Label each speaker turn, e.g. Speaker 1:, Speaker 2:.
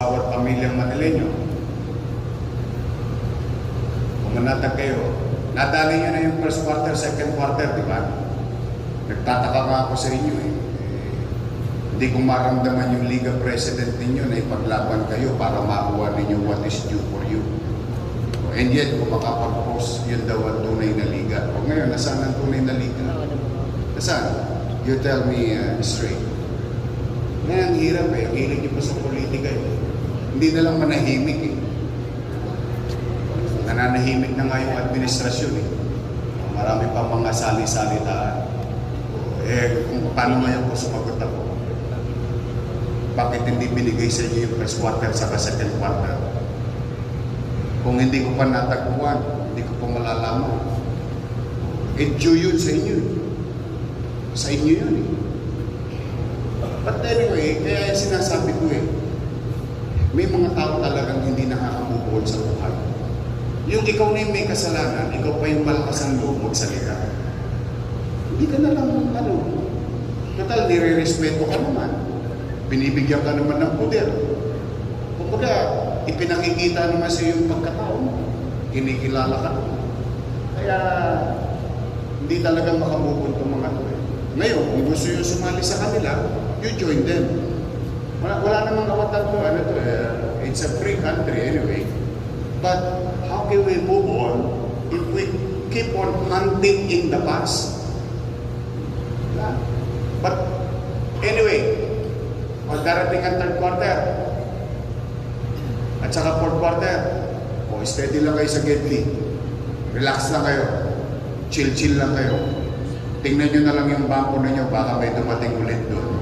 Speaker 1: bawat pamilyang Manileño. Kung manatag kayo, nadali nyo na yung first quarter, second quarter, di ba? Nagtataka nga ako sa inyo eh. Hindi ko maramdaman yung Liga President ninyo na ipaglaban kayo para makuha ninyo what is due for you. And yet, kung makapag-post, yun daw ang tunay na liga. O ngayon, nasaan ang tunay na liga? Nasaan? You tell me straight. Ngayon, ang hirap eh. Ang hilig niyo pa sa politika eh. Hindi na lang manahimik eh. Nananahimik na nga yung administrasyon eh. Marami pa mga sali-salitaan. Kung paano ngayon ko sumagot ako? Bakit hindi binigay sa inyo yung first quarter sa second quarter? Kung hindi ko pa natagpuan, hindi ko pa malalaman. Due yun sa inyo. Sa inyo yun eh. But anyway, kaya sinasabi ko eh, may mga tao talagang hindi nakakamubuhol sa buhay. Yung ikaw na yung may kasalanan, ikaw pa yung malakas ang loob magsalita. Hindi ka na lang total, nire-respeto ka naman. Binibigyan ka naman ng poder. Kumbaga, ipinakikita naman sa yung pagkatao mo. Kinikilala ka naman. Kaya, hindi talaga makamubon itong mga to eh. Ngayon, kung gusto nyo sumali sa kanila, you join them. Wala namang kawatan to. It's a free country anyway. But, how can we move on if we keep on hunting in the past? But, anyway, pag darating ang third quarter, at saka fourth quarter, steady lang kayo sa Gedli. Relax lang kayo. Chill-chill lang kayo. Tingnan nyo na lang yung bangko ninyo, baka may dumating ulit doon.